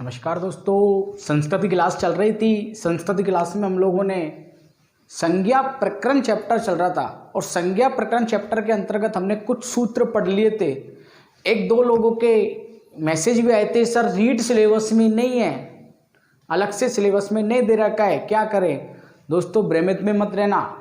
नमस्कार दोस्तों, संस्कृत की क्लास चल रही थी। संस्कृत की क्लास में हम लोगों ने संज्ञा प्रकरण चैप्टर चल रहा था और संज्ञा प्रकरण चैप्टर के अंतर्गत हमने कुछ सूत्र पढ़ लिए थे। एक दो लोगों के मैसेज भी आए थे, सर रीड सिलेबस में नहीं है, अलग से सिलेबस में नहीं दे रखा है, क्या करें। दोस्तों भ्रमित में मत रहना।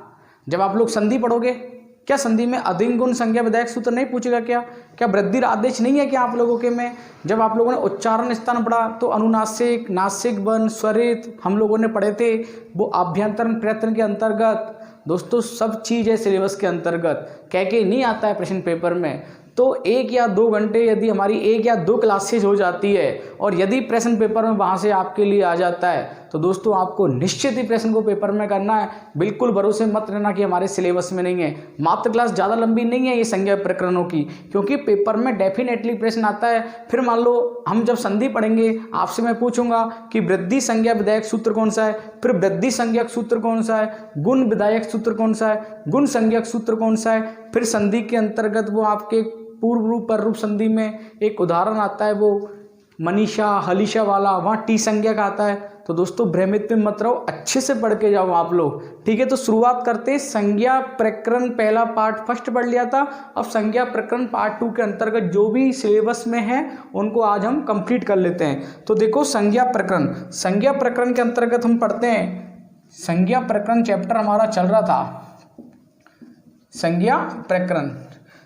जब आप लोग संधि पढ़ोगे, क्या संधि में अधिक गुण संज्ञा विधायक सूत्र नहीं पूछेगा? क्या वृद्धि आदेश नहीं है क्या आप लोगों के में? जब आप लोगों ने उच्चारण स्थान पढ़ा तो अनुनासिक, नासिक वर्ण, स्वरित हम लोगों ने पढ़े थे, वो आभ्यंतरण प्रयत्न के अंतर्गत। दोस्तों सब चीज़ है सिलेबस के अंतर्गत, कह के नहीं आता है प्रश्न पेपर में। तो 1 या 2 घंटे यदि हमारी 1 या 2 क्लासेज हो जाती है और यदि प्रश्न पेपर में वहाँ से आपके लिए आ जाता है तो दोस्तों आपको निश्चित ही प्रश्न को पेपर में करना है। बिल्कुल भरोसे मत रहना कि हमारे सिलेबस में नहीं है। मात्र क्लास ज़्यादा लंबी नहीं है ये संज्ञा प्रकरणों की, क्योंकि पेपर में डेफिनेटली प्रश्न आता है। फिर मान लो हम जब संधि पढ़ेंगे, आपसे मैं पूछूंगा कि वृद्धि संज्ञा विधायक सूत्र कौन सा है, फिर वृद्धि संज्ञक सूत्र कौन सा है, गुण विधायक सूत्र कौन सा है, गुण संज्ञक सूत्र कौन सा है। फिर संधि के अंतर्गत वो आपके पूर्व रूप पर रूप संधि में एक उदाहरण आता है, वो मनीषा हलीशा वाला, वहाँ टी संज्ञा का आता है। तो दोस्तों भ्रमित में मत रहो, अच्छे से पढ़ के जाओ आप लोग, ठीक है। तो शुरुआत करते, संज्ञा प्रकरण पहला पार्ट फर्स्ट पढ़ लिया था। अब संज्ञा प्रकरण पार्ट 2 के अंतर्गत जो भी सिलेबस में है उनको आज हम कंप्लीट कर लेते हैं। तो देखो संज्ञा प्रकरण के अंतर्गत हम पढ़ते हैं, संज्ञा प्रकरण चैप्टर हमारा चल रहा था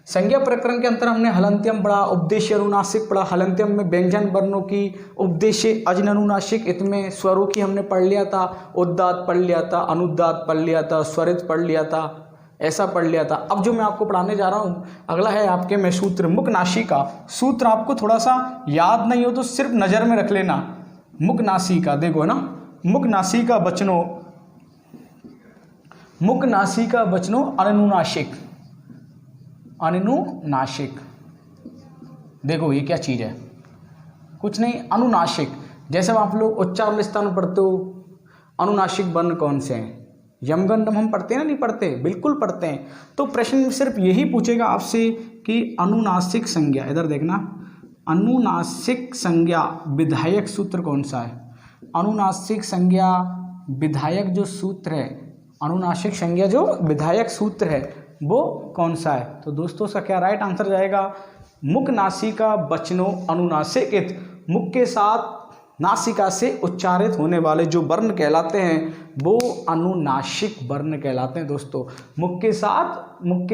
संज्ञा प्रकरण के अंतर हमने हलंत्यम पढ़ा, उपदेश्य अनुनासिक पढ़ा। हलंत्यम में व्यंजन वर्णों की, उपदेश्य अजन अनुनासिक, इसमें स्वरों की हमने पढ़ लिया था, उद्दात पढ़ लिया था, अनुदात पढ़ लिया था, स्वरित पढ़ लिया था, ऐसा पढ़ लिया था। अब जो मैं आपको पढ़ाने जा रहा हूँ अगला है आपके में सूत्र मुख नासिका। सूत्र आपको थोड़ा सा याद नहीं हो तो सिर्फ नज़र में रख लेना। मुख नासिका देखो है ना, मुख नासिका बचनो अनुनासिक। देखो ये क्या चीज़ है, कुछ नहीं, अनुनासिक। जैसे आप लोग उच्चारण स्थान पढ़ते हो, अनुनासिक वर्ण कौन से हैं? यमगंडम हम पढ़ते हैं ना, नहीं पढ़ते? बिल्कुल पढ़ते हैं। तो प्रश्न सिर्फ यही पूछेगा आपसे कि अनुनासिक संज्ञा, इधर देखना, अनुनासिक संज्ञा विधायक सूत्र कौन सा है? अनुनासिक संज्ञा विधायक जो सूत्र है, अनुनासिक संज्ञा जो विधायक सूत्र है वो कौन सा है? तो दोस्तों उसका क्या राइट आंसर जाएगा? मुख नासिका बचनो अनुनासिक। मुख के साथ नासिका से उच्चारित होने वाले जो वर्ण कहलाते हैं वो अनुनासिक वर्ण कहलाते हैं। दोस्तों मुख के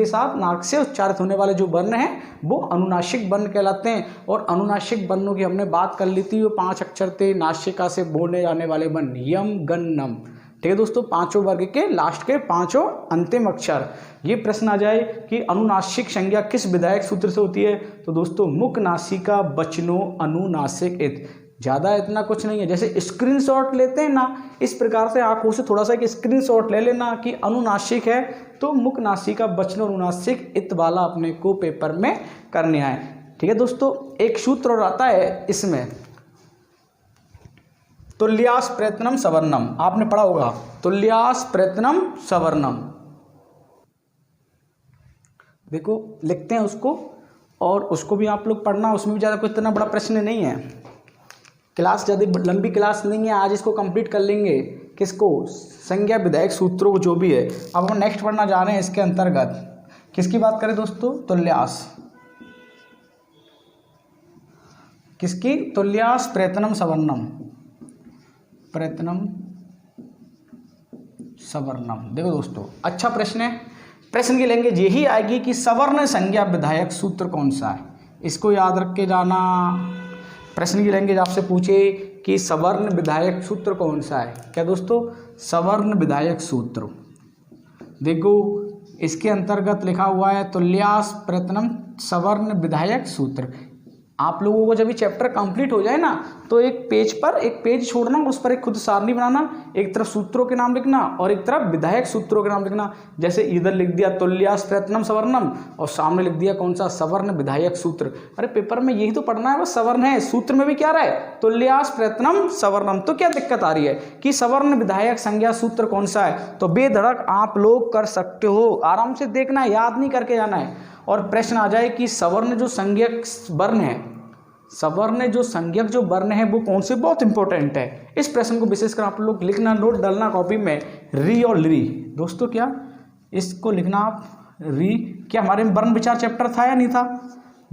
साथ नाक से उच्चारित होने वाले जो वर्ण हैं वो अनुनासिक वर्ण कहलाते हैं। और अनुनासिक वर्णों की हमने बात कर ली थी, वो 5 अक्षर थे नासिका से बोले जाने वाले वर्ण, यम गण नम, ठीक है दोस्तों। 5 वर्ग के लास्ट के 5 अंतिम अक्षर। ये प्रश्न आ जाए कि अनुनासिक संज्ञा किस विधायक सूत्र से होती है, तो दोस्तों मुख नासिका बचनो अनुनासिक इत। ज़्यादा इतना कुछ नहीं है, जैसे स्क्रीनशॉट लेते हैं ना, इस प्रकार से आंखों से थोड़ा सा एक स्क्रीनशॉट ले लेना कि अनुनासिक है तो मुख नासिका बचनो अनुनासिक इत वाला अपने को पेपर में करने आए, ठीक है दोस्तों। एक सूत्र और आता है इसमें, तुल्यास प्रयत्नम सवर्णम, आपने पढ़ा होगा, तुल्यास प्रयत्नम सवर्णम। देखो लिखते हैं उसको, और उसको भी आप लोग पढ़ना, उसमें भी ज़्यादा कुछ इतना बड़ा प्रश्न नहीं है। क्लास ज़्यादा लंबी क्लास नहीं है, आज इसको कंप्लीट कर लेंगे। किसको? संज्ञा विधायक सूत्रों को जो भी है। अब हम नेक्स्ट पढ़ना जा रहे हैं इसके अंतर्गत, किसकी बात करें दोस्तों? तुल्यास। किसकी? तुल्यास प्रयत्नम सवर्णम, प्रयत्नम सवर्णम। देखो दोस्तों अच्छा प्रश्न है, प्रश्न की लैंग्वेज यही आएगी कि सवर्ण संज्ञा विधायक सूत्र कौन सा है, इसको याद रख के जाना। प्रश्न की लैंग्वेज आपसे पूछे कि सवर्ण विधायक सूत्र कौन सा है, क्या दोस्तों? सवर्ण विधायक सूत्र। देखो इसके अंतर्गत लिखा हुआ है तुल्यास प्रयत्नम सवर्ण विधायक सूत्र। आप लोगों को जब ये चैप्टर कंप्लीट हो जाए ना तो एक पेज छोड़ना, उस पर एक खुद सारणी बनाना, एक तरफ सूत्रों के नाम लिखना और एक तरफ विधायक सूत्रों के नाम लिखना। जैसे इधर लिख दिया तुल्यास प्रयत्नम सवर्णम और सामने लिख दिया कौन सा? सवर्ण विधायक सूत्र। अरे पेपर में यही तो पढ़ना है, बस सवर्ण है, सूत्र में भी क्या रहा है? तुल्यास प्रयत्नम सवर्णम। तो क्या दिक्कत आ रही है कि सवर्ण विधायक संज्ञा सूत्र कौन सा है? तो बेधड़क आप लोग कर सकते हो, आराम से देखना, याद नहीं करके जाना है। और प्रश्न आ जाए कि सवर्ण जो संज्ञक वर्ण है, सवर्ण जो संज्ञक जो वर्ण है वो कौन से, बहुत इंपॉर्टेंट है। इस प्रश्न को विशेषकर आप लोग लिखना, नोट डालना कॉपी में, री और ली। दोस्तों क्या इसको लिखना आप, री। क्या हमारे में वर्ण विचार चैप्टर था या नहीं था?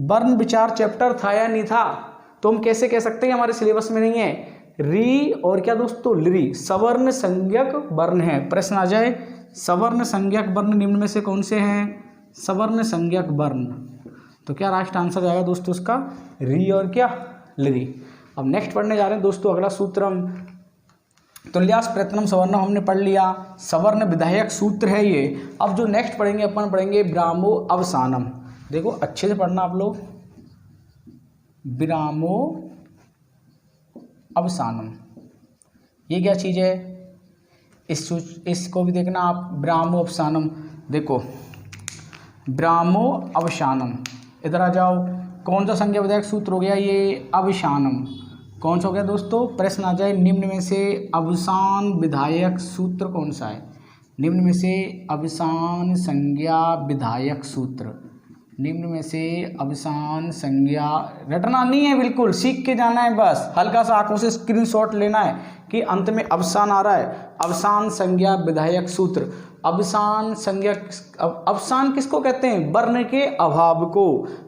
वर्ण विचार चैप्टर था या नहीं था? तो हम कैसे कह सकते हैं हमारे सिलेबस में नहीं है? री और क्या दोस्तों, ली, सवर्ण संज्ञक वर्ण है। प्रश्न आ जाए सवर्ण संज्ञक वर्ण निम्न में से कौन से हैं? सवर्ण संज्ञक वर्ण, तो क्या राइट आंसर जाएगा दोस्तों उसका, री और क्या, ली। अब नेक्स्ट पढ़ने जा रहे हैं दोस्तों अगला सूत्र हम, तुल्यास प्रयत्नम सवर्णम हमने पढ़ लिया, सवर्ण विधायक सूत्र है ये। अब जो नेक्स्ट पढ़ेंगे अपन पढ़ेंगे विरामो अवसानम। देखो अच्छे से पढ़ना आप लोग, विरामो अवसानम ये क्या चीज़ है, इसको भी देखना आप, विरामो अवसानम। देखो विरामो अवसानम, इधर आ जाओ, कौन सा संज्ञा विधायक सूत्र हो गया ये, अवसानम। कौन सा हो गया दोस्तों, प्रश्न आ जाए निम्न में से अवसान विधायक सूत्र कौन सा है? निम्न में से अवसान संज्ञा विधायक सूत्र, निम्न में से अवसान संज्ञा, रटना नहीं है, बिल्कुल सीख के जाना है, बस हल्का सा आंखों से स्क्रीनशॉट लेना है कि अंत में अवसान आ रहा है। अवसान संज्ञा विधायक सूत्र, अवसान संज्ञा, अवसान किसको कहते हैं? वर्ण के अभाव को।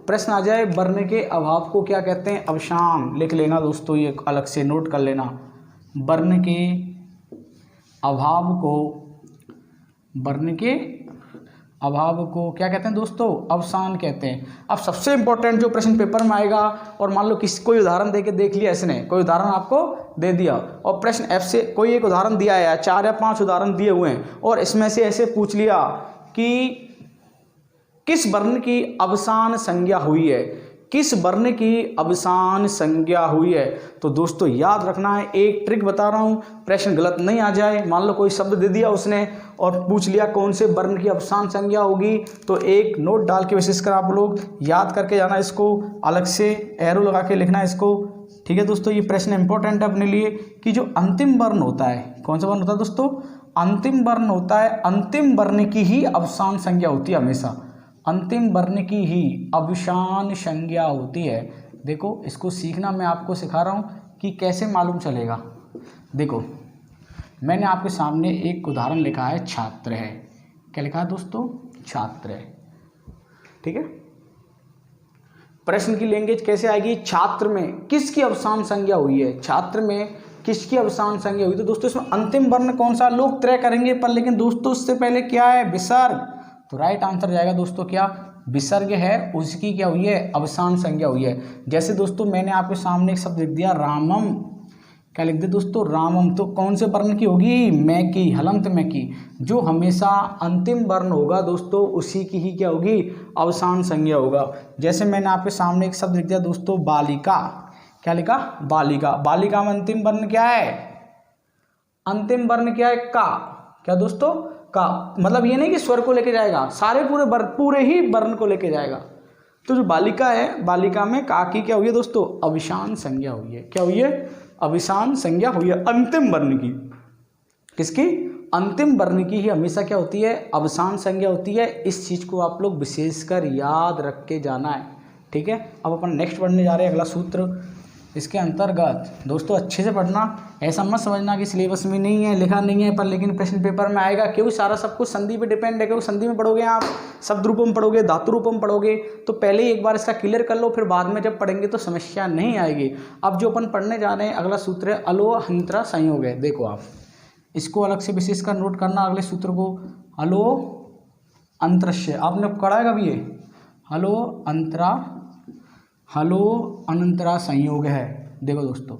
प्रश्न आ जाए वर्ण के अभाव को क्या कहते हैं? अवसान। लिख लेना दोस्तों, ये अलग से नोट कर लेना, वर्ण के अभाव को, वर्ण के अभाव को क्या कहते हैं दोस्तों? अवसान कहते हैं। अब सबसे इंपॉर्टेंट जो प्रश्न पेपर में आएगा, और मान लो कोई उदाहरण दे के देख लिया इसने, कोई उदाहरण आपको दे दिया और प्रश्न एफ से कोई एक उदाहरण दिया है, 4 या 5 उदाहरण दिए हुए हैं, और इसमें से ऐसे पूछ लिया कि किस वर्ण की अवसान संज्ञा हुई है, किस वर्ण की अवसान संज्ञा हुई है, तो दोस्तों याद रखना है, एक ट्रिक बता रहा हूँ, प्रश्न गलत नहीं आ जाए। मान लो कोई शब्द दे दिया उसने और पूछ लिया कौन से वर्ण की अवसान संज्ञा होगी, तो एक नोट डाल के विशेषकर आप लोग याद करके जाना, इसको अलग से एरो लगा के लिखना है इसको, ठीक है दोस्तों। ये प्रश्न इंपॉर्टेंट है अपने लिए कि जो अंतिम वर्ण होता है, कौन सा वर्ण होता है दोस्तों? अंतिम वर्ण होता है, अंतिम वर्ण की ही अवसान संज्ञा होती है हमेशा, अंतिम वर्ण की ही अवसान संज्ञा होती है। देखो इसको सीखना मैं आपको सिखा रहा हूँ कि कैसे मालूम चलेगा। देखो मैंने आपके सामने एक उदाहरण लिखा है, छात्र है। क्या लिखा है दोस्तों? छात्र है, ठीक है। प्रश्न की लैंग्वेज कैसे आएगी? छात्र में किसकी अवसान संज्ञा हुई है, छात्र में किसकी अवसान संज्ञा हुई, तो दोस्तों इसमें अंतिम वर्ण कौन सा लोग तय करेंगे, पर लेकिन दोस्तों उससे पहले क्या है? विसर्ग। तो राइट आंसर जाएगा दोस्तों क्या? विसर्ग है, उसकी क्या हुई है? अवसान संज्ञा हुई है। जैसे दोस्तों मैंने आपके सामने एक शब्द लिख दिया रामम, क्या लिख दे दोस्तों? रामम, तो कौन से वर्ण की होगी? मैं की, हलंत में की। जो हमेशा अंतिम वर्ण होगा दोस्तों उसी की ही क्या होगी? अवसान संज्ञा होगा। जैसे मैंने आपके सामने एक शब्द लिख दिया दोस्तों बालिका, क्या लिखा? बालिका। बालिका में अंतिम वर्ण क्या है? अंतिम वर्ण क्या है? का। क्या दोस्तों? का। मतलब ये नहीं कि स्वर को लेके जाएगा, सारे पूरे ही वर्ण को लेके जाएगा। तो जो बालिका है, बालिका में का की क्या हुई है दोस्तों? अवसान संज्ञा हुई है। क्या हुई है? अवसान संज्ञा हुई है अंतिम वर्ण की। किसकी? अंतिम वर्ण की ही हमेशा क्या होती है? अवसान संज्ञा होती है। इस चीज को आप लोग विशेषकर याद रख के जाना है, ठीक है। अब अपन नेक्स्ट पढ़ने जा रहे हैं अगला सूत्र। इसके अंतर्गत दोस्तों अच्छे से पढ़ना, ऐसा मत समझना कि सिलेबस में नहीं है, लिखा नहीं है, पर लेकिन प्रश्न पेपर में आएगा, क्योंकि सारा सब कुछ संधि पे डिपेंड है। क्योंकि संधि में पढ़ोगे आप, शब्द रूपों में पढ़ोगे, धातु रूपों में पढ़ोगे, तो पहले ही एक बार इसका क्लियर कर लो, फिर बाद में जब पढ़ेंगे तो समस्या नहीं आएगी। अब जो अपन पढ़ने जा रहे हैं अगला सूत्र है अलो हंत्रा संयोग है। देखो आप इसको अलग से विशेष कर नोट करना, अगले सूत्र को, अलो अंतरस्य। आपने पढ़ा है कभी ये? हलो अंतरा, हलो अनंतरा संयोग है। देखो दोस्तों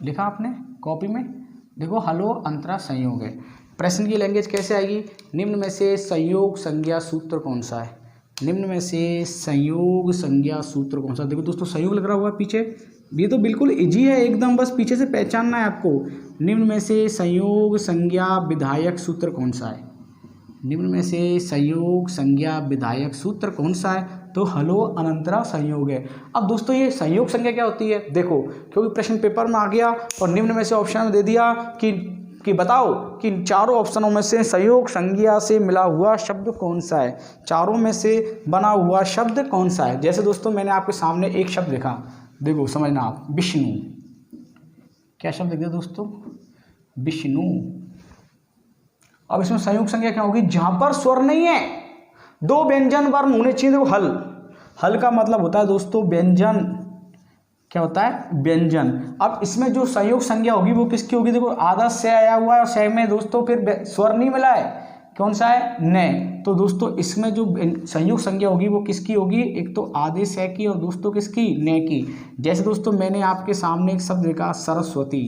लिखा आपने कॉपी में, देखो हलो अंतरा संयोग है। प्रश्न की लैंग्वेज कैसे आएगी? निम्न में से संयोग संज्ञा सूत्र कौन सा है? निम्न में से संयोग संज्ञा सूत्र कौन सा? देखो दोस्तों संयोग लग रहा हुआ पीछे, ये तो बिल्कुल इजी है एकदम, बस पीछे से पहचानना है आपको। निम्न में से संयोग संज्ञा विधायक सूत्र कौन सा है? निम्न में से संयोग संज्ञा विधायक सूत्र कौन सा है? तो हलो अनंतरा संयोग है। अब दोस्तों ये संयोग संज्ञा क्या होती है? देखो क्योंकि प्रश्न पेपर में आ गया और निम्न में से ऑप्शन में दे दिया कि कि बताओ कि चारों ऑप्शनों में से संयोग संज्ञा से मिला हुआ शब्द कौन सा है, चारों में से बना हुआ शब्द कौन सा है। जैसे दोस्तों मैंने आपके सामने एक शब्द लिखा, देखो समझना आप, विष्णु। क्या शब्द लिख दिया दोस्तों, विष्णु। अब इसमें संयोग संज्ञा क्या होगी, जहां पर स्वर नहीं है, दो व्यंजन वर्ण होने चाहिए। देखो हल, हल का मतलब होता है दोस्तों व्यंजन, क्या होता है, व्यंजन। अब इसमें जो संयोग संज्ञा होगी वो किसकी होगी, देखो आधा से आया हुआ है और से में दोस्तों फिर स्वर नहीं मिला है, कौन सा है, न। तो दोस्तों इसमें जो संयोग संज्ञा होगी वो किसकी होगी, एक तो आधे से की और दोस्तों किसकी, न की। जैसे दोस्तों मैंने आपके सामने एक शब्द लिखा सरस्वती,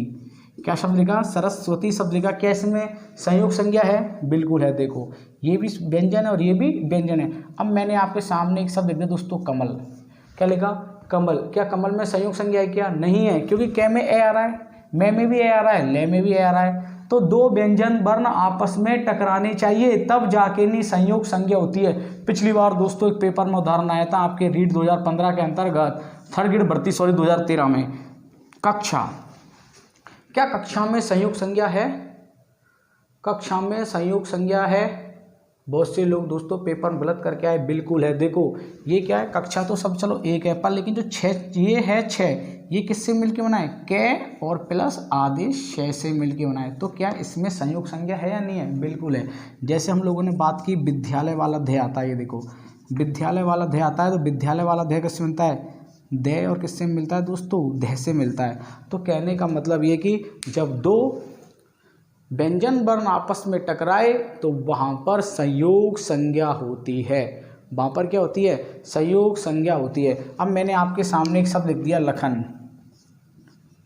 क्या शब्द लिखा, सरस्वती शब्द लिखा, क्या इसमें संयोग संज्ञा है, बिल्कुल है। देखो ये भी व्यंजन है और ये भी व्यंजन है। अब मैंने आपके सामने एक शब्द लिख दिया दोस्तों कमल, क्या लिखा, कमल। क्या कमल में संयोग संज्ञा है, क्या नहीं है, क्योंकि कै में ए आ रहा है, में भी ए आ रहा है, ले में भी ए आ रहा है। तो दो व्यंजन वर्ण आपस में टकराने चाहिए तब जाके नहीं संयोग संज्ञा होती है। पिछली बार दोस्तों एक पेपर में उदाहरण आया था आपके रीट 2015 के अंतर्गत, थर्ड ग्रेड भर्ती 2013 में, कक्षा, क्या कक्षा में संयोग संज्ञा है, कक्षा में संयोग संज्ञा है। बहुत से लोग दोस्तों पेपर में गलत करके आए, बिल्कुल है। देखो ये क्या है, कक्षा तो सब चलो एक है, पर लेकिन जो छः ये है, छः ये किससे मिलके बना है, कै और प्लस आधे शय से मिलके बना है। तो क्या इसमें संयोग संज्ञा है या नहीं है, बिल्कुल है। जैसे हम लोगों ने बात की विद्यालय वाला ध्यय आता है, ये देखो विद्यालय वाला ध्यय आता है, तो विद्यालय वाला ध्यय किससे मिलता है, दे और किससे मिलता है दोस्तों, ध से मिलता है। तो कहने का मतलब ये कि जब दो व्यंजन वर्ण आपस में टकराए तो वहाँ पर संयोग संज्ञा होती है, वहाँ पर क्या होती है, संयोग संज्ञा होती है। अब मैंने आपके सामने एक शब्द लिख दिया लखन,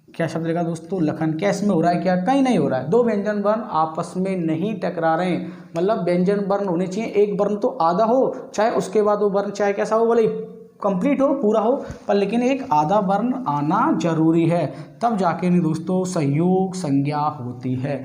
क्या शब्द लिखा दोस्तों, लखन। क्या इसमें हो रहा है, क्या कहीं नहीं हो रहा है, दो व्यंजन वर्ण आपस में नहीं टकरा रहे हैं। मतलब व्यंजन वर्ण होने चाहिए, एक वर्ण तो आधा हो, चाहे उसके बाद वो वर्ण चाहे कैसा हो, भले कंप्लीट हो, पूरा हो, पर लेकिन एक आधा वर्ण आना जरूरी है, तब जाके नहीं दोस्तों संयोग संज्ञा होती है।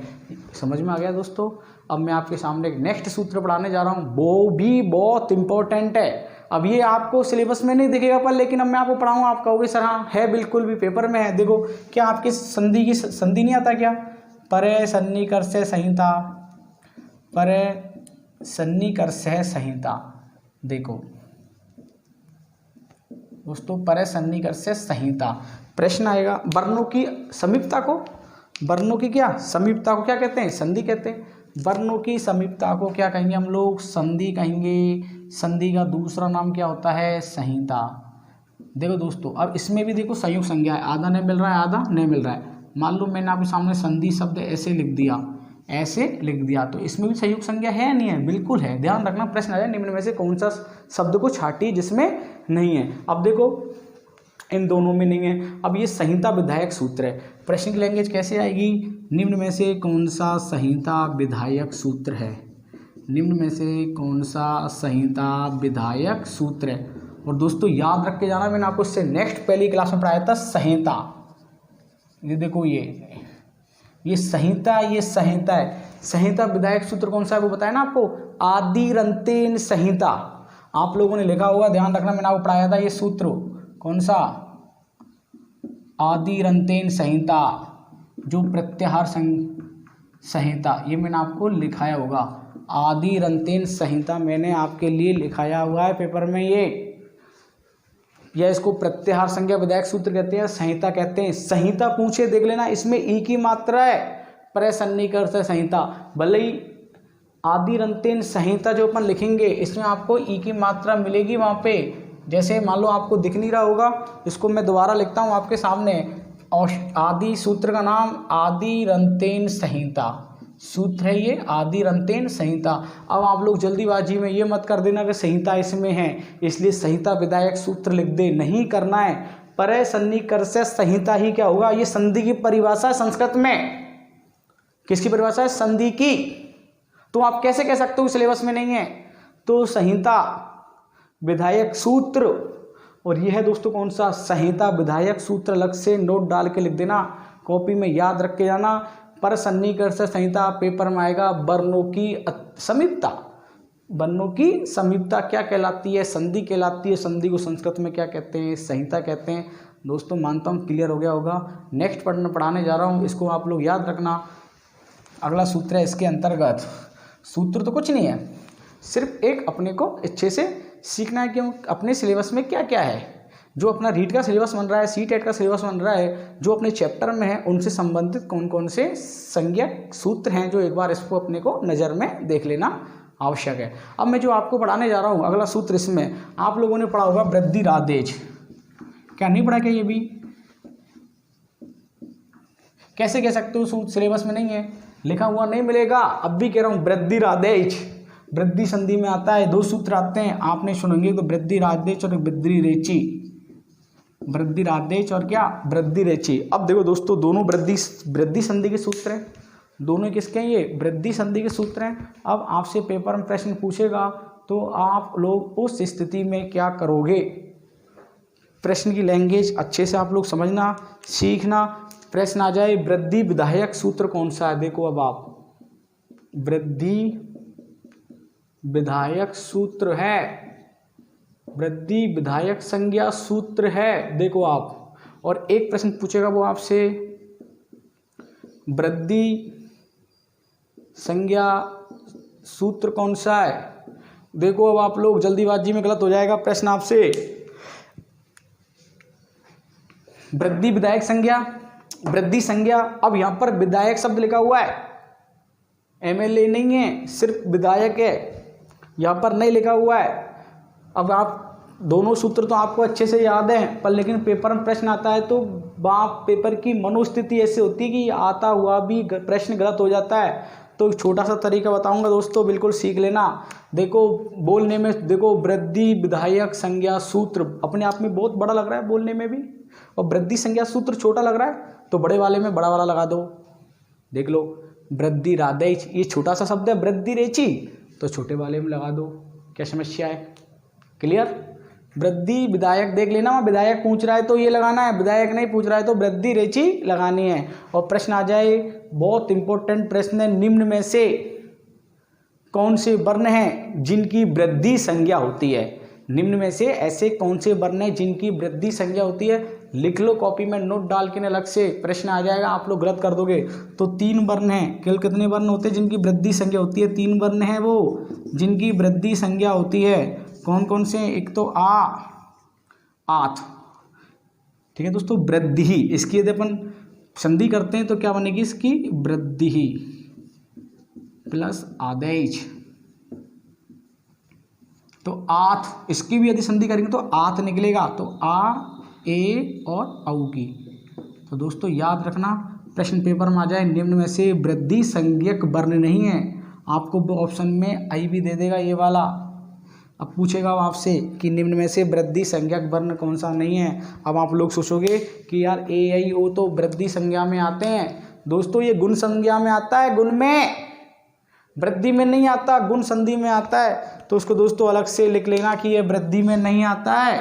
समझ में आ गया दोस्तों। अब मैं आपके सामने एक नेक्स्ट सूत्र पढ़ाने जा रहा हूँ, वो भी बहुत इंपॉर्टेंट है। अब ये आपको सिलेबस में नहीं दिखेगा, पर लेकिन अब मैं आपको पढ़ाऊँगा, आप कहोगे सर हाँ है, बिल्कुल भी पेपर में है। देखो क्या आपकी संधि नहीं आता क्या, परे सन्निकर से संहिता, परे सन्निकर से संहिता। देखो दोस्तों परे सन्निकर से संहिता, प्रश्न आएगा वर्णों की समीपता को, वर्णों की क्या समीपता को क्या कहते हैं, संधि कहते हैं। वर्णों की समीपता को क्या कहेंगे हम लोग, संधि कहेंगे। संधि का दूसरा नाम क्या होता है, संहिता। देखो दोस्तों अब इसमें भी देखो संयोग संज्ञा है, आधा नहीं मिल रहा है, आधा नहीं मिल रहा है। मान लो मैंने आपके सामने संधि शब्द ऐसे लिख दिया, ऐसे लिख दिया, तो इसमें भी संयोग संज्ञा है या नहीं है, बिल्कुल है। ध्यान रखना प्रश्न आया निम्न में से कौन सा शब्द को छाटिए जिसमें नहीं है। अब देखो इन दोनों में नहीं है। अब ये संहिता विधायक सूत्र है, प्रश्न की लैंग्वेज कैसे आएगी, निम्न में से कौन सा संहिता विधायक सूत्र है, निम्न में से कौन सा संहिता विधायक सूत्र है। और दोस्तों याद रख के जाना, मैंने आपको इससे नेक्स्ट पहली क्लास में पढ़ाया था संहिता। ये देखो ये संहिता, ये संहिता है। संहिता विधायक सूत्र कौन सा है वो बताया ना आपको, आदिरंतेन संहिता। आप लोगों ने लिखा होगा, ध्यान रखना, मैंने आपको पढ़ाया था ये सूत्र कौन सा, आदिरंतेन संहिता, जो प्रत्याहार संहिता, ये मैंने आपको लिखाया होगा। आदिरंतेन संहिता मैंने आपके लिए लिखाया हुआ है पेपर में ये, या इसको प्रत्याहार संज्ञा विधायक सूत्र कहते हैं, संहिता कहते हैं। संहिता पूछे देख लेना, इसमें ई की मात्रा है, प्रसन्निकर से संहिता। भले ही आदिरंतेन संहिता जो अपन लिखेंगे इसमें आपको ई की मात्रा मिलेगी वहाँ पे। जैसे मान लो आपको दिख नहीं रहा होगा, इसको मैं दोबारा लिखता हूँ आपके सामने। और आदि सूत्र का नाम आदिरंतेन संहिता सूत्र है, ये आदिरंतेन संहिता। अब आप लोग जल्दीबाजी में ये मत कर देना कि संहिता इसमें है इसलिए संहिता विधायक सूत्र लिख दे, नहीं करना है। परे सन्निकर से संहिता ही क्या होगा, ये संधि की परिभाषा है संस्कृत में। किसकी परिभाषा है, संधि की। तो आप कैसे कह सकते हो सिलेबस में नहीं है, तो संहिता विधायक सूत्र, और यह है दोस्तों कौन सा, संहिता विधायक सूत्र। अलग से नोट डाल के लिख देना, कॉपी में याद रख के जाना। पर सन्निकर से संहिता पेपर में आएगा। वर्णों की समीपता, वर्णों की समीपता क्या कहलाती है, संधि कहलाती है। संधि को संस्कृत में क्या कहते हैं, संहिता कहते हैं। दोस्तों मानता हूँ क्लियर हो गया होगा। नेक्स्ट पढ़ाने जा रहा हूँ, इसको आप लोग याद रखना। अगला सूत्र है इसके अंतर्गत, सूत्र तो कुछ नहीं है, सिर्फ एक अपने को अच्छे से सीखना है कि अपने सिलेबस में क्या क्या है, जो अपना रीट का सिलेबस बन रहा है, सीटेट का सिलेबस बन रहा है, जो अपने चैप्टर में है उनसे संबंधित कौन कौन से संज्ञक सूत्र हैं, जो एक बार इसको अपने को नज़र में देख लेना आवश्यक है। अब मैं जो आपको पढ़ाने जा रहा हूँ अगला सूत्र, इसमें आप लोगों ने पढ़ा होगा वृद्धिरादेश, क्या नहीं पढ़ा क्या? ये भी कैसे कह सकते हो सूत्र सिलेबस में नहीं है, लिखा हुआ नहीं मिलेगा। अब भी कह रहा हूँ वृद्धिरादेश, वृद्धि संधि में आता है, दो सूत्र आते हैं आपने सुनेंगे तो वृद्धिरादेश और वृद्धिरेचि, वृद्धिरादेश और क्या वृद्धिरेचि। अब देखो दोस्तों दोनों वृद्धि संधि के सूत्र हैं, दोनों किसके हैं? ये वृद्धि संधि के सूत्र हैं। अब आपसे पेपर में प्रश्न पूछेगा तो आप लोग उस स्थिति में क्या करोगे, प्रश्न की लैंग्वेज अच्छे से आप लोग समझना सीखना। प्रश्न आ जाए वृद्धि विधायक सूत्र कौन सा है, देखो अब आप वृद्धि विधायक सूत्र है, वृद्धि विधायक संज्ञा सूत्र है, देखो आप। और एक प्रश्न पूछेगा वो आपसे वृद्धि संज्ञा सूत्र कौन सा है, देखो अब आप लोग जल्दीबाजी में गलत हो जाएगा प्रश्न आपसे। वृद्धि विधायक संज्ञा, वृद्धि संज्ञा, अब यहां पर विधायक शब्द लिखा हुआ है, एमएलए नहीं है, सिर्फ विधायक है, यहां पर नहीं लिखा हुआ है। अब आप दोनों सूत्र तो आपको अच्छे से याद हैं, पर लेकिन पेपर में प्रश्न आता है तो बाप पेपर की मनोस्थिति ऐसी होती है कि आता हुआ भी प्रश्न गलत हो जाता है। तो छोटा सा तरीका बताऊंगा दोस्तों, बिल्कुल सीख लेना। देखो बोलने में देखो वृद्धि विधायक संज्ञा सूत्र अपने आप में बहुत बड़ा लग रहा है बोलने में भी, और वृद्धि संज्ञा सूत्र छोटा लग रहा है तो बड़े वाले में बड़ा वाला लगा दो। देख लो वृद्धिरादेश ये छोटा सा शब्द है, वृद्धिरेचि तो छोटे वाले में लगा दो, क्या समस्या है? क्लियर? वृद्धि विधायक देख लेना, वहाँ विधायक पूछ रहा है तो ये लगाना है, विधायक नहीं पूछ रहा है तो वृद्धिरेचि लगानी है। और प्रश्न आ जाए, बहुत इंपॉर्टेंट प्रश्न है, निम्न में से कौन से वर्ण हैं जिनकी वृद्धि संज्ञा होती है, निम्न में से ऐसे कौन से वर्ण हैं जिनकी वृद्धि संज्ञा होती है, लिख लो कॉपी में नोट डाल के अलग से, प्रश्न आ जाएगा आप लोग गलत कर दोगे। तो 3 वर्ण हैं, केवल कितने वर्ण होते हैं जिनकी वृद्धि संज्ञा होती है? 3 वर्ण हैं वो जिनकी वृद्धि संज्ञा होती है। कौन कौन से? एक तो आथ, ठीक है दोस्तों, वृद्धि, इसकी यदि अपन संधि करते हैं तो क्या बनेगी इसकी? वृद्धि प्लस आदेश, तो आथ, इसकी भी यदि संधि करेंगे तो आथ निकलेगा, तो आ ए और औ की। तो दोस्तों याद रखना, प्रश्न पेपर में आ जाए निम्न में से वृद्धि संज्ञक वर्ण नहीं है, आपको वो ऑप्शन में आई भी दे देगा ये वाला। अब पूछेगा आपसे कि निम्न में से वृद्धि संज्ञक वर्ण कौन सा नहीं है। अब आप लोग सोचोगे कि यार ए आई ओ तो वृद्धि संज्ञा में आते हैं, दोस्तों ये गुण संज्ञा में आता है, गुण में, वृद्धि में नहीं आता, गुण संधि में आता है। तो उसको दोस्तों अलग से लिख लेना कि ये वृद्धि में नहीं आता है।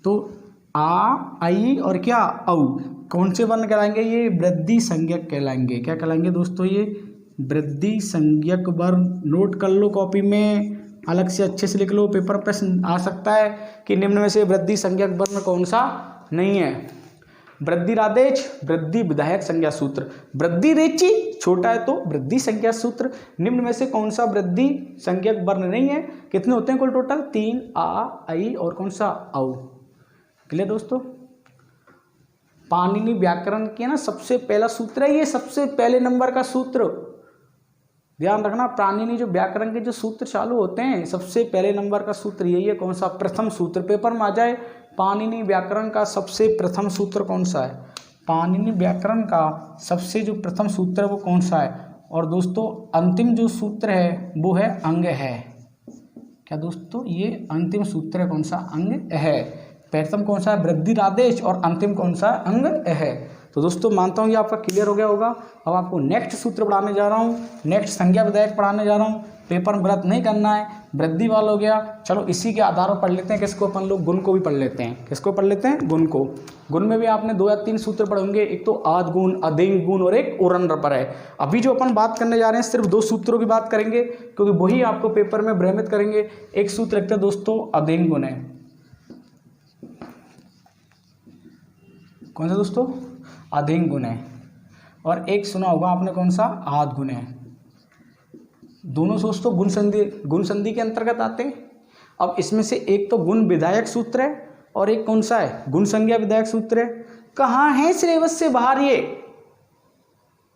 तो आ आई और क्या औ कौन से वर्ण कहलाएंगे? ये वृद्धि संज्ञक कहलाएंगे। क्या कहलाएंगे दोस्तों? ये वृद्धि संज्ञक वर्ण। नोट कर लो कॉपी में, अलग से अच्छे से लिख लो, पेपर प्रश्न आ सकता है कि निम्न में से वृद्धि संज्ञक वर्ण कौन सा नहीं है। वृद्धिरादेश वृद्धि विधायक संज्ञा सूत्र, वृद्धिरेचि छोटा है तो वृद्धि संज्ञा सूत्र। निम्न में से कौन सा वृद्धि संज्ञक वर्ण नहीं है? कितने होते हैं कुल टोटल? 3, आ आई और कौन सा? औ। क्लियर दोस्तों? पाणिनि व्याकरण के ना सबसे पहला सूत्र है ये, सबसे पहले नंबर का सूत्र, ध्यान रखना। पाणिनि जो व्याकरण के जो सूत्र चालू होते हैं सबसे पहले नंबर का सूत्र यही है। कौन सा? प्रथम सूत्र। पेपर में आ जाए पाणिनि व्याकरण का सबसे प्रथम सूत्र कौन सा है? पाणिनि व्याकरण का सबसे जो प्रथम सूत्र है वो कौन सा है? और दोस्तों अंतिम जो सूत्र है वो है अंग है। क्या दोस्तों? ये अंतिम सूत्र है, कौन सा? अंग है। प्रथम कौन सा है? वृद्धिरादेश, और अंतिम कौन सा? अंग है। तो दोस्तों मानता हूँ ये आपका क्लियर हो गया होगा। अब आपको नेक्स्ट सूत्र पढ़ाने जा रहा हूँ, नेक्स्ट संज्ञा विधायक पढ़ाने जा रहा हूँ। पेपर में गलत नहीं करना है, वृद्धि वाला हो गया। चलो इसी के आधार पर पढ़ लेते हैं किसको? अपन लोग गुण को भी पढ़ लेते हैं। किसको पढ़ लेते हैं? गुण को। गुण में भी आपने 2 या 3 सूत्र पढ़ेंगे, एक तो आद गुण, अधिंग गुण और एक उरन पर है। अभी जो अपन बात करने जा रहे हैं सिर्फ 2 सूत्रों की बात करेंगे, क्योंकि वही आपको पेपर में भ्रमित करेंगे। एक सूत्र रखते हैं दोस्तों अधिंग गुण है। कौन सा दोस्तों? अधिंग गुण है। और एक सुना होगा आपने कौन सा, आद गुण है। दोनों दोस्तों गुण संधि के अंतर्गत आते हैं। अब इसमें से एक तो गुण विधायक सूत्र है और एक कौन सा है, गुण संज्ञा विधायक सूत्र है। कहाँ है सिलेबस से बाहर ये,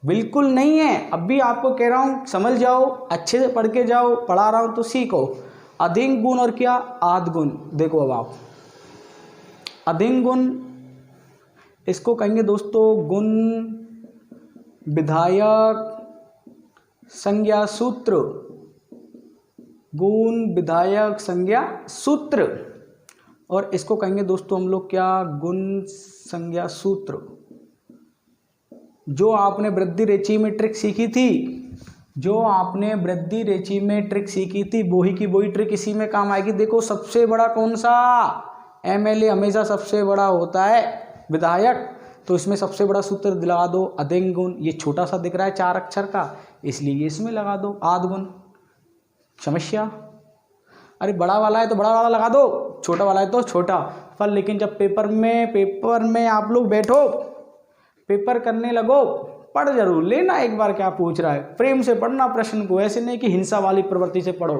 बिल्कुल नहीं है। अब भी आपको कह रहा हूँ समझ जाओ, अच्छे से पढ़ के जाओ, पढ़ा रहा हूँ तो सीखो। अधिक गुण और क्या, आद गुण। देखो अब आप अधिक गुण, इसको कहेंगे दोस्तों गुण विधायक संज्ञा सूत्र, गुण विधायक संज्ञा सूत्र। और इसको कहेंगे दोस्तों हम लोग क्या, गुण संज्ञा सूत्र। जो आपने वृद्धि रेचि में ट्रिक सीखी थी, जो आपने वृद्धि रेचि में ट्रिक सीखी थी, वही की वही ट्रिक इसी में काम आएगी। देखो सबसे बड़ा कौन सा, MLA हमेशा सबसे बड़ा होता है विधायक, तो इसमें सबसे बड़ा सूत्र लगा दो अधिक गुण। ये छोटा सा दिख रहा है 4 अक्षर का, इसलिए ये इसमें लगा दो आद गुण। समस्या, अरे बड़ा वाला है तो बड़ा वाला लगा दो, छोटा वाला है तो छोटा। पर लेकिन जब पेपर में आप लोग बैठो, पेपर करने लगो, पढ़ जरूर लेना एक बार क्या पूछ रहा है, प्रेम से पढ़ना प्रश्न को, ऐसे नहीं कि हिंसा वाली प्रवृत्ति से पढ़ो।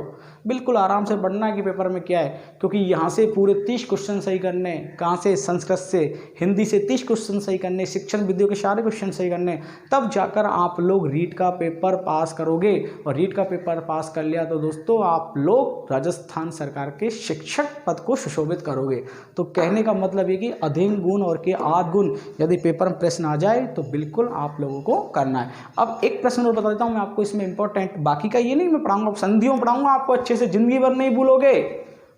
बिल्कुल आराम से पढ़ना है कि पेपर में क्या है, क्योंकि यहाँ से पूरे 30 क्वेश्चन सही करने, कहाँ से, संस्कृत से, हिंदी से 30 क्वेश्चन सही करने, शिक्षण विधियों के सारे क्वेश्चन सही करने, तब जाकर आप लोग रीट का पेपर पास करोगे। और रीट का पेपर पास कर लिया तो दोस्तों आप लोग राजस्थान सरकार के शिक्षक पद को सुशोभित करोगे। तो कहने का मतलब ये कि अधिक गुण और के आद गुण यदि पेपर में प्रश्न आ जाए तो बिल्कुल आप लोगों को करना है। अब एक प्रश्न और बता देता हूं मैं आपको इसमें इंपॉर्टेंट, बाकी का ये नहीं मैं पढ़ाऊंगा, संधियों पढ़ाऊंगा आपको अच्छे से, जिंदगी भर नहीं भूलोगे।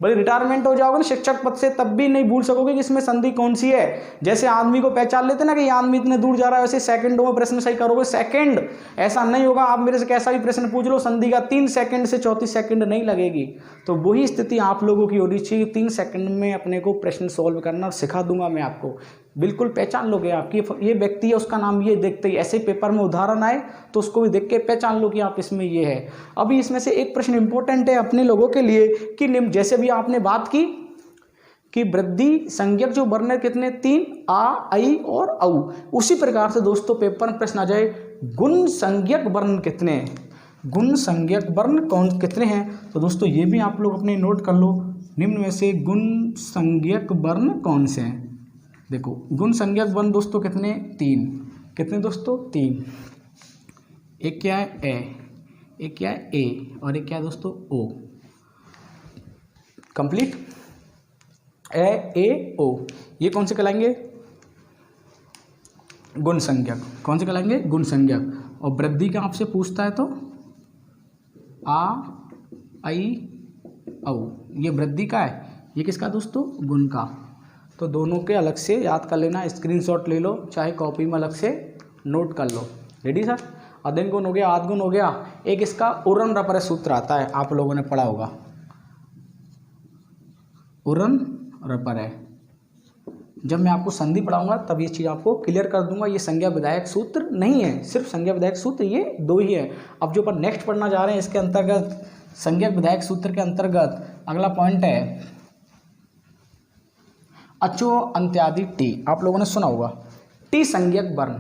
भले रिटायरमेंट हो जाओगे ना शिक्षक पद से, तब भी नहीं भूल सकोगे कि इसमें संधि कौन सी है। जैसे आदमी को पहचान लेते ना कि ये आदमी इतने दूर जा रहा है, वैसे सेकंडों में प्रश्न सही करोगे। सेकंड ऐसा नहीं होगा, आप मेरे से कैसा भी प्रश्न पूछ लो, संधि का 3 सेकंड से 34 सेकंड नहीं लगेगी। तो वही स्थिति आप लोगों की होनी चाहिए, 3 सेकंड में अपने को प्रश्न सॉल्व करना सिखा दूंगा मैं आपको। बिल्कुल पहचान लोगे आप, ये व्यक्ति है, उसका नाम ये, देखते ही ऐसे पेपर में उदाहरण आए तो उसको भी देख के पहचान लो कि आप इसमें ये है। अभी इसमें से एक प्रश्न इंपॉर्टेंट है अपने लोगों के लिए कि जैसे भी आपने बात की कि वृद्धि संज्ञक जो वर्ण है कितने, 3, आ, आई और औ। उसी प्रकार से दोस्तों पेपर में प्रश्न आ जाए गुण संज्ञक वर्ण कितने हैं, गुण संज्ञक वर्ण कौन कितने हैं। तो दोस्तों ये भी आप लोग अपने नोट कर लो, निम्न में से गुण संज्ञक वर्ण कौन से हैं। देखो गुण संज्ञक वर्ण दोस्तों कितने, 3। कितने दोस्तों, 3। एक क्या है ए, एक क्या है ए, और एक क्या है दोस्तों ओ। कंप्लीट, ए ओ। ये कौन से कहलाएंगे, गुण संज्ञक। कौन से कहलाएंगे, गुण संज्ञक। और वृद्धि का आपसे पूछता है तो आ, आई, औ। ये वृद्धि का है, ये किसका दोस्तों, गुण का। तो दोनों के अलग से याद कर लेना, स्क्रीनशॉट ले लो, चाहे कॉपी में अलग से नोट कर लो। Ready sir. अधिक गुण हो गया, आद गुण हो गया। एक इसका उरन रपर सूत्र आता है, आप लोगों ने पढ़ा होगा, उरन रपर है। जब मैं आपको संधि पढ़ाऊंगा तब ये चीज़ आपको क्लियर कर दूंगा। ये संज्ञा विधायक सूत्र नहीं है, सिर्फ संज्ञा विधायक सूत्र ये 2 ही है। अब जो अपन नेक्स्ट पढ़ना जा रहे हैं इसके अंतर्गत, संज्ञा विधायक सूत्र के अंतर्गत अगला पॉइंट है अचो अंत्यादि टी। आप लोगों ने सुना होगा टी संज्ञक वर्ण,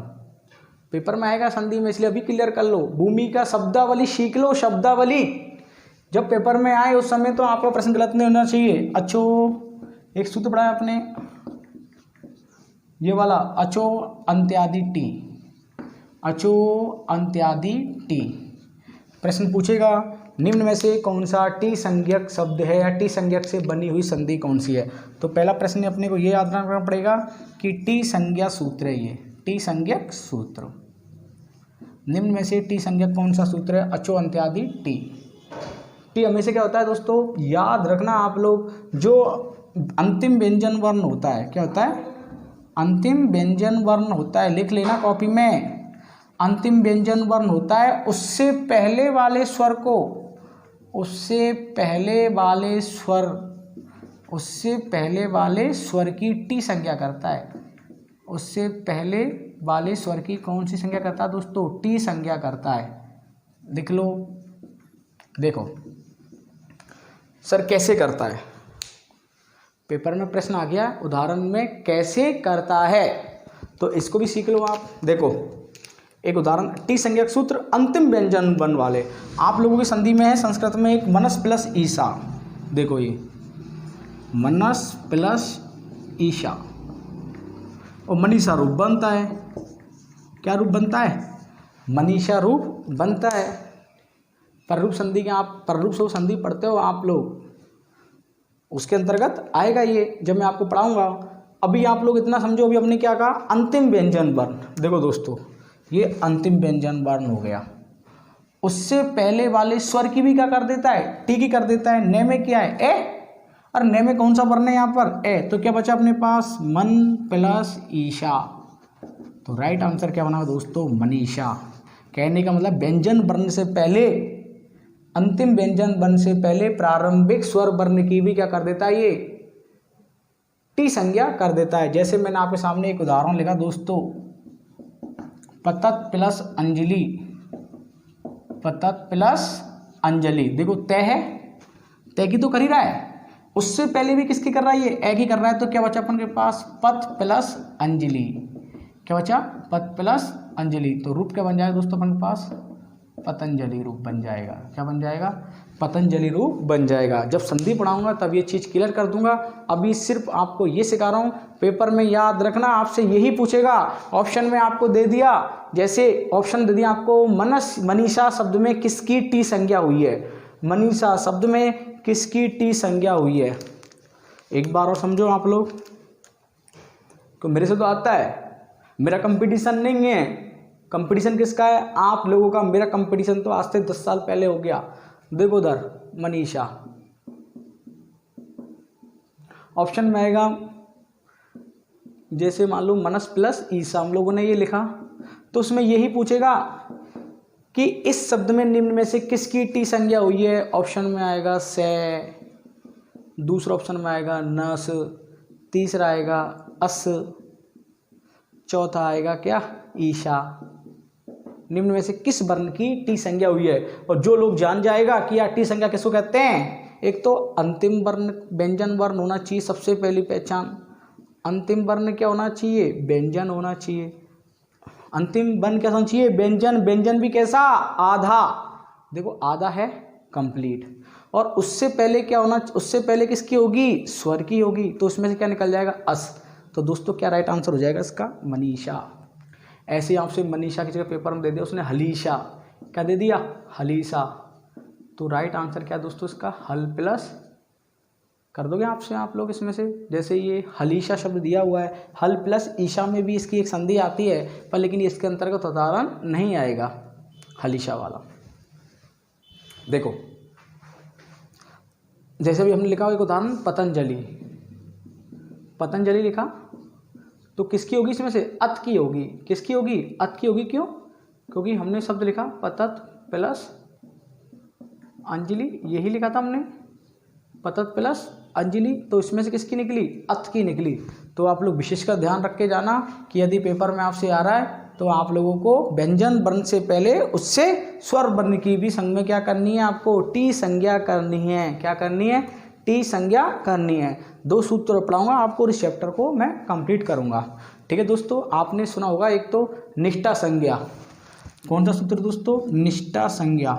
पेपर में आएगा संधि में, इसलिए अभी क्लियर कर लो। भूमि का शब्दावली सीख लो, शब्दावली जब पेपर में आए उस समय तो आपका प्रश्न गलत नहीं होना चाहिए। अचो, एक सूत्र पढ़ा है आपने ये वाला, अचो अंत्यादि टी, अचो अंत्यादि टी। प्रश्न पूछेगा निम्न में से कौन सा टी संज्ञक शब्द है या टी संज्ञक से बनी हुई संधि कौन सी है। तो पहला प्रश्न अपने को ये याद रखना पड़ेगा कि टी संज्ञा सूत्र है, ये टी संज्ञक सूत्र। निम्न में से टी संज्ञक कौन सा सूत्र है, अचो अंत्यादि टी। टी हमेशा क्या होता है दोस्तों, याद रखना आप लोग, जो अंतिम व्यंजन वर्ण होता है, क्या होता है, अंतिम व्यंजन वर्ण होता है, लिख लेना कॉपी में। अंतिम व्यंजन वर्ण होता है, उससे पहले वाले स्वर को, उससे पहले वाले स्वर, उससे पहले वाले स्वर की टी संज्ञा करता है। उससे पहले वाले स्वर की कौन सी संज्ञा करता है दोस्तों, टी संज्ञा करता है। लिख लो। देखो सर कैसे करता है, पेपर में प्रश्न आ गया उदाहरण में कैसे करता है, तो इसको भी सीख लो आप। देखो एक उदाहरण, टी संज्ञक सूत्र अंतिम व्यंजन वर्ण वाले। आप लोगों की संधि में है संस्कृत में एक मनस प्लस ईसा। देखो ये मनस प्लस ईशा और मनीषा रूप बनता है। क्या रूप बनता है? मनीषा रूप बनता है। पररूप संधि के आप पररूप से संधि पढ़ते हो आप लोग, उसके अंतर्गत आएगा ये जब मैं आपको पढ़ाऊंगा। अभी आप लोग इतना समझो, अभी हमने क्या कहा? अंतिम व्यंजन वर्ण। देखो दोस्तों, ये अंतिम व्यंजन वर्ण हो गया। उससे पहले वाले स्वर की भी क्या कर देता है? टी की कर देता है। ने में क्या है? ए। और ने में कौन सा वर्ण है यहाँ पर? ए। तो क्या बचा अपने पास? मन प्लस ईशा। तो राइट आंसर क्या बना दोस्तों? मनीषा। कहने का मतलब व्यंजन वर्ण से पहले, अंतिम व्यंजन वर्ण से पहले प्रारंभिक स्वर वर्ण की भी क्या कर देता है? ये टी संज्ञा कर देता है। जैसे मैंने आपके सामने एक उदाहरण लिखा दोस्तों, पतत प्लस अंजलि। पतत प्लस अंजलि। देखो तय है, तय की तो कर ही रहा है, उससे पहले भी किसकी कर रहा है? ये ए की कर रहा है। तो क्या बचा अपन के पास? पत प्लस अंजलि। क्या बचा? पत प्लस अंजलि। तो रूप क्या बन जाएगा दोस्तों अपन के पास? पतंजलि रूप बन जाएगा। क्या बन जाएगा? पतंजलि रूप बन जाएगा। जब संधि पढ़ाऊंगा तब ये चीज़ क्लियर कर दूंगा। अभी सिर्फ आपको ये सिखा रहा हूँ, पेपर में याद रखना, आपसे यही पूछेगा। ऑप्शन में आपको दे दिया, जैसे ऑप्शन दे दिया आपको, मनीषा शब्द में किसकी टी संज्ञा हुई है? मनीषा शब्द में किसकी टी संज्ञा हुई है? एक बार और समझो आप लोग, तो मेरे से तो आता है, मेरा कंपटीशन नहीं है। कंपटीशन किसका है? आप लोगों का। मेरा कंपटीशन तो आज से 10 साल पहले हो गया। देखो उधर मनीषा। ऑप्शन में आएगा, जैसे मान लो मनस प्लस ईसा हम लोगों ने ये लिखा, तो उसमें यही पूछेगा कि इस शब्द में निम्न में से किसकी टी संज्ञा हुई है? ऑप्शन में आएगा से, दूसरा ऑप्शन में आएगा नस, तीसरा आएगा अस, चौथा आएगा क्या? ईशा। निम्न में से किस वर्ण की टी संज्ञा हुई है? और जो लोग जान जाएगा कि यार टी संज्ञा किसको कहते हैं, एक तो अंतिम वर्ण व्यंजन वर्ण होना चाहिए, सबसे पहली पहचान। अंतिम वर्ण क्या होना चाहिए? व्यंजन होना चाहिए। अंतिम वर्ण क्या होना चाहिए? व्यंजन। व्यंजन भी कैसा? आधा। देखो आधा है कंप्लीट। और उससे पहले क्या होना? उससे पहले किसकी होगी? स्वर की होगी। तो उसमें से क्या निकल जाएगा? अस। तो दोस्तों क्या राइट आंसर हो जाएगा इसका? मनीषा। ऐसे ही आपसे मनीषा की जगह पेपर में दे दिया उसने हलीशा। क्या दे दिया? हलीशा। तो राइट आंसर क्या दोस्तों इसका? हल प्लस, कर दोगे आपसे आप लोग इसमें से, जैसे ये हलीशा शब्द दिया हुआ है, हल प्लस ईशा में भी इसकी एक संधि आती है, पर लेकिन इसके अंतर्गत उदाहरण नहीं आएगा हलीशा वाला। देखो जैसे भी हमने लिखा हुआ एक उदाहरण, पतंजलि। पतंजलि लिखा तो किसकी होगी इसमें से? अत की होगी। किसकी होगी? अत की होगी। क्यों? क्योंकि हमने शब्द लिखा पतत प्लस अंजलि, यही लिखा था हमने, पतत प्लस अंजलि। तो इसमें से किसकी निकली? अत की निकली। तो आप लोग विशेष का ध्यान रख के जाना कि यदि पेपर में आपसे आ रहा है तो आप लोगों को व्यंजन वर्ण से पहले उससे स्वर वर्ण की भी संज्ञा क्या करनी है? आपको टी संज्ञा करनी है। क्या करनी है? टी संज्ञा करनी है। 2 सूत्र पढ़ाऊंगा आपको, इस चैप्टर को मैं कंप्लीट करूंगा। ठीक है दोस्तों, आपने सुना होगा एक तो निष्ठा संज्ञा। कौन सा सूत्र दोस्तों? निष्ठा संज्ञा।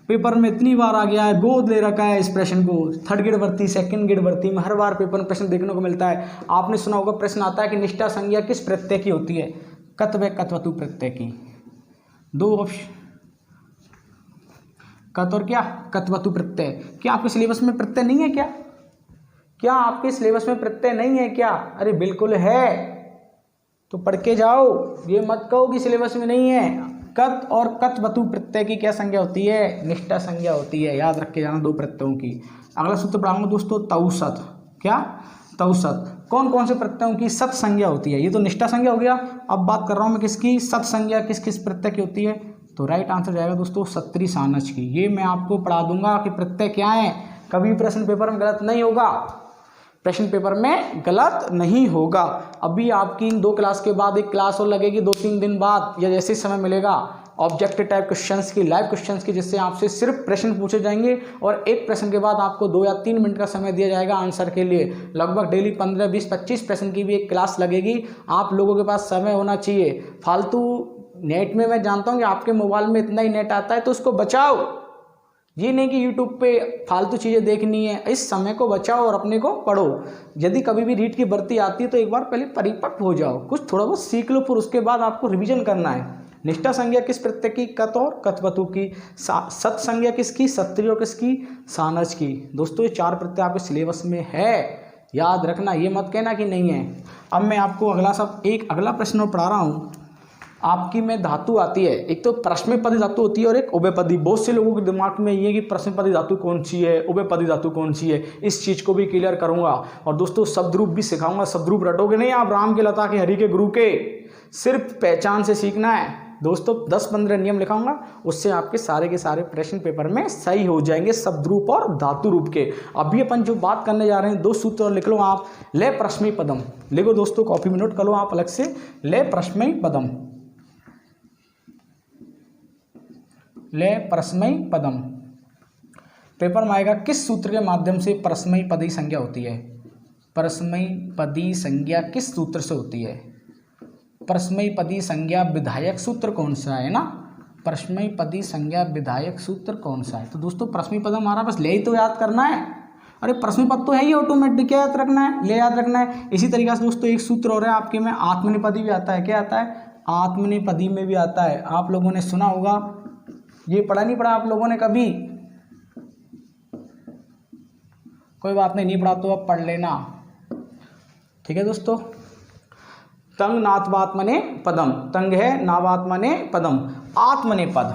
पेपर में इतनी बार आ गया है, गोद ले रखा है इस प्रश्न को। 3rd ग्रेड भर्ती, 2nd ग्रेड भर्ती में हर बार पेपर में प्रश्न देखने को मिलता है। आपने सुना होगा प्रश्न आता है कि निष्ठा संज्ञा किस प्रत्यय की होती है? कत व कत्वतु प्रत्यय की। 2 ऑप्शन, कत और क्या? कत्वतु प्रत्यय। क्या आपके सिलेबस में प्रत्यय नहीं है क्या? क्या आपके सिलेबस में प्रत्यय नहीं है क्या? अरे बिल्कुल है, तो पढ़ के जाओ, ये मत कहो कि सिलेबस में नहीं है। कत और कत्वतु प्रत्यय की क्या संज्ञा होती है? निष्ठा संज्ञा होती है। याद रख के जाना 2 प्रत्ययों की। अगला सूत्र पढ़ाऊंगा दोस्तों, तौसत। क्या? तौसत। कौन कौन से प्रत्ययों की सत संज्ञा होती है? ये तो निष्ठा संज्ञा हो गया। अब बात कर रहा हूँ मैं किसकी? सत संज्ञा किस किस प्रत्यय की होती है? तो राइट आंसर जाएगा दोस्तों सत्री सानच की। ये मैं आपको पढ़ा दूंगा कि प्रत्यय क्या है। कभी प्रश्न पेपर में गलत नहीं होगा, प्रश्न पेपर में गलत नहीं होगा। अभी आपकी इन 2 क्लास के बाद एक क्लास और लगेगी 2-3 दिन बाद, या जैसे समय मिलेगा, ऑब्जेक्टिव टाइप क्वेश्चंस की, लाइव क्वेश्चंस की, जिससे आपसे सिर्फ प्रश्न पूछे जाएंगे और एक प्रश्न के बाद आपको 2 या 3 मिनट का समय दिया जाएगा आंसर के लिए। लगभग डेली 15, 20, 25 प्रश्न की भी एक क्लास लगेगी। आप लोगों के पास समय होना चाहिए। फालतू नेट में मैं जानता हूँ कि आपके मोबाइल में इतना ही नेट आता है, तो उसको बचाओ। ये नहीं कि यूट्यूब पे फालतू चीज़ें देखनी है, इस समय को बचाओ और अपने को पढ़ो। यदि कभी भी रीट की भर्ती आती है तो एक बार पहले परिपक्व हो जाओ, कुछ थोड़ा बहुत सीख लो, फिर उसके बाद आपको रिवीजन करना है। निष्ठा संज्ञा किस प्रत्यय की? कत और कतवतु की। सत संज्ञा किसकी? सत्री और किसकी? सानज की। दोस्तों ये 4 प्रत्यय आपके सिलेबस में है, याद रखना, ये मत कहना कि नहीं है। अब मैं आपको अगला प्रश्न और पढ़ा रहा हूँ। आपकी में धातु आती है, एक तो प्रश्नपदी धातु होती है और एक उभयपदी। बहुत से लोगों के दिमाग में ये है कि प्रश्नपदी धातु कौन सी है, उभयपदी धातु कौन सी है, इस चीज़ को भी क्लियर करूंगा। और दोस्तों शब्द रूप भी सिखाऊंगा। शब्द रूप रटोगे नहीं आप, राम के लता के हरि के गुरु के, सिर्फ पहचान से सीखना है। दोस्तों 10-15 नियम लिखाऊंगा, उससे आपके सारे के सारे प्रश्न पेपर में सही हो जाएंगे, शब्द रूप और धातु रूप के। अभी अपन जो बात करने जा रहे हैं 2 सूत्र और लिख लो आप। ले प्रश्नई पदम लिखो दोस्तों, कॉपी में नोट कर लो आप अलग से। ले प्रश्नई पदम, ले प्रश्नई पदम। पेपर में आएगा किस सूत्र के माध्यम से परस्मई पदी संज्ञा होती है? परस्मई पदी संज्ञा किस सूत्र से होती है? परस्मई पदी संज्ञा विधायक सूत्र कौन सा है ना? परस्मई पदी संज्ञा विधायक सूत्र कौन सा है? तो दोस्तों परस्मई पद हमारा बस ले ही तो याद करना है। अरे प्रश्न पद तो है ही ऑटोमेटिक, क्या याद रखना है? ले याद रखना है। इसी तरीके से दोस्तों एक सूत्र और है आपके में, आत्मनेपदी भी आता है। क्या आता है? आत्मनेपदी में भी आता है। आप लोगों ने सुना होगा, ये पढ़ा नहीं पढ़ा आप लोगों ने कभी? कोई बात नहीं पढ़ा तो अब पढ़ लेना, ठीक है दोस्तों। तंग नात्वात्मने पदम, तंग है नावात्मने पदम, आत्मने पद।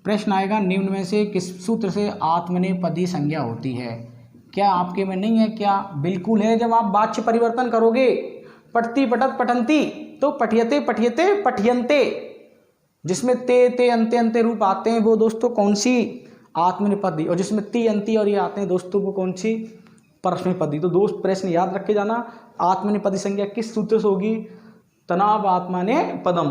प्रश्न आएगा निम्न में से किस सूत्र से आत्मनेपदी संज्ञा होती है? क्या आपके में नहीं है? क्या बिल्कुल है। जब आप वाच्य परिवर्तन करोगे, पठती पठत पठंती, तो पठियते पठियते पठियंते, जिसमें ते अंते अंते रूप आते हैं वो दोस्तों कौन सी? आत्मनेपदी। और जिसमें ती अंती और ये आते हैं दोस्तों वो कौन सी? परस्मैपदी। तो दोस्त प्रश्न याद रख के जाना, आत्मनेपदी संज्ञा किस सूत्र से होगी? तनाव आत्मने पदम।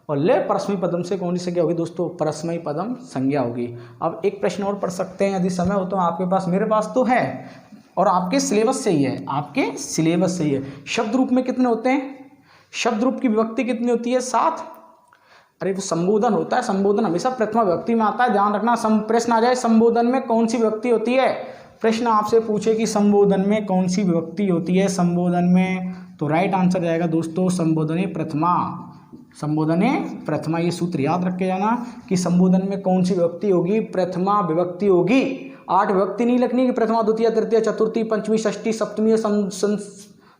और ले परस्मई पदम से कौन सी संज्ञा होगी दोस्तों? परस्मई पदम संज्ञा होगी। अब एक प्रश्न और पढ़ सकते हैं यदि समय हो तो आपके पास, मेरे पास तो है और आपके सिलेबस से ही है, आपके सिलेबस से ही है। शब्द रूप में कितने होते हैं? शब्द रूप की विभक्ति कितनी होती है? 7। अरे वो संबोधन होता है, संबोधन हमेशा प्रथमा विभक्ति में आता है, ध्यान रखना। प्रश्न आ जाए संबोधन में कौन सी विभक्ति होती है? प्रश्न आपसे पूछे कि संबोधन में कौन सी विभक्ति होती है? संबोधन में तो राइट आंसर जाएगा दोस्तों संबोधने प्रथमा। संबोधने प्रथमा, ये सूत्र याद रख के जाना कि संबोधन में कौन सी विभक्ति होगी? प्रथमा विभक्ति होगी। 8 विभक्ति नहीं लिखनी कि प्रथमा द्वितीय तृतीय चतुर्थी पंचमी षष्ठी सप्तमी।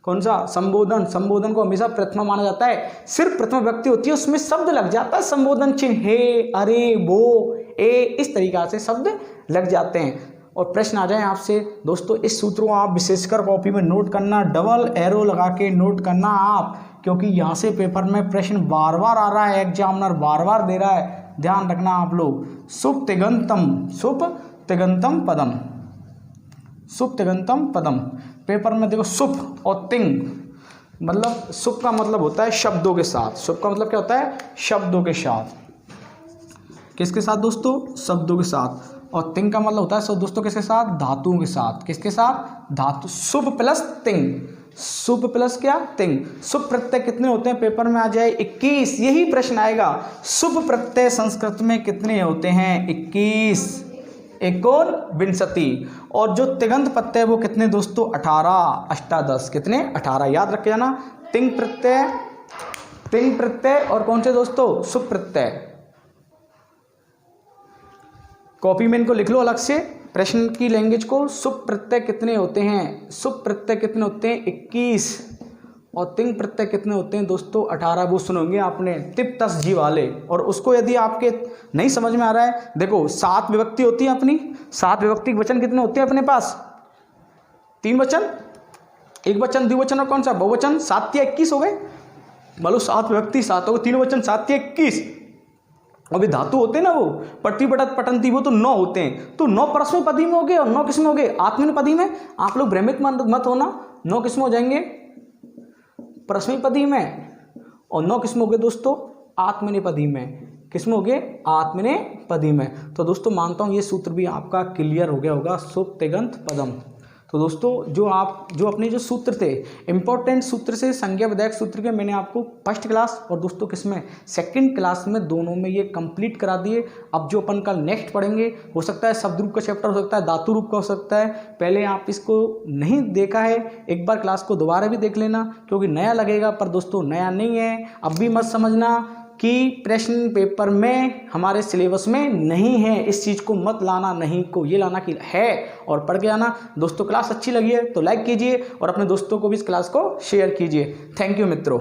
कौन सा? संबोधन। संबोधन को हमेशा प्रथमा माना जाता है, सिर्फ प्रथमा व्यक्ति होती है, उसमें शब्द लग जाता है संबोधन चिन्ह, हे, अरे, वो, ए, इस तरीका से शब्द लग जाते हैं। और प्रश्न आ जाए आपसे दोस्तों, इस सूत्र को आप विशेषकर कॉपी में नोट करना, डबल एरो लगा के नोट करना आप, क्योंकि यहाँ से पेपर में प्रश्न बार बार आ रहा है, एग्जामिनर बार बार दे रहा है, ध्यान रखना आप लोग। सुप तिगंतम पदम, सुप तिगंतम पदम। पेपर में देखो सुप और तिंग, मतलब सुप का मतलब होता है शब्दों के साथ। सुप का मतलब क्या होता है? शब्दों के साथ। किसके साथ दोस्तों? शब्दों के साथ। और तिंग का मतलब होता है दोस्तों किसके साथ? धातुओं के साथ। किसके साथ? धातु। सुप प्लस तिंग, सुप प्लस क्या? तिंग। सुप प्रत्यय कितने होते हैं? पेपर में आ जाए 21, यही प्रश्न आएगा। सुप प्रत्यय संस्कृत में कितने होते हैं? 21, 19। और जो तिगंत प्रत्यय वो कितने दोस्तों? 18, अष्टादश। कितने? 18, याद रख जाना। तिंग प्रत्यय, तिंग प्रत्यय और कौन से दोस्तों? सुप प्रत्यय। कॉपी में इनको लिख लो अलग से, प्रश्न की लैंग्वेज को। सुप प्रत्यय कितने होते हैं? सुप प्रत्यय कितने होते हैं? 21। और तिंग प्रत्यय कितने होते हैं दोस्तों? 18। वो सुनोगे आपने, तिप तस जी वाले। और उसको यदि आपके नहीं समझ में आ रहा है, देखो 7 विभक्ति होती है अपनी। 7 विभक्ति के वचन कितने होते हैं अपने पास? 3 वचन, एक वचन, द्विवचन और कौन सा? बहुवचन। 7 या 21 हो गए। बोलो 7 विभक्ति 7 हो गए, 3 वचन 7 या 21। अभी धातु होते हैं ना वो, पट्टी पटत पटंती, वो तो 9 होते हैं। तो 9 परस्मैपदी में हो गए और 9 किस में हो गए? आत्मनेपदी में। आप लोग भ्रमित मत होना, 9 किस में हो जाएंगे? परस्मैपदी में। और 9 किस में हो गए दोस्तों? आत्मनेपदी में। किस में हो गए? आत्मनेपदी में। तो दोस्तों मानता हूं ये सूत्र भी आपका क्लियर हो गया होगा। सुप तिगंत पदम, तो दोस्तों जो अपने जो सूत्र थे, इंपॉर्टेंट सूत्र से संज्ञा विधायक सूत्र के, मैंने आपको फर्स्ट क्लास और दोस्तों किसमें, सेकंड क्लास में, दोनों में ये कंप्लीट करा दिए। अब जो अपन कल नेक्स्ट पढ़ेंगे, हो सकता है शब्द रूप का चैप्टर, हो सकता है धातु रूप का हो सकता है। पहले आप इसको नहीं देखा है, एक बार क्लास को दोबारा भी देख लेना, क्योंकि नया लगेगा, पर दोस्तों नया नहीं है। अब भी मत समझना कि प्रश्न पेपर में हमारे सिलेबस में नहीं है, इस चीज़ को मत लाना, नहीं को ये लाना कि है और पढ़ के आना। दोस्तों क्लास अच्छी लगी है तो लाइक कीजिए और अपने दोस्तों को भी इस क्लास को शेयर कीजिए। थैंक यू मित्रों।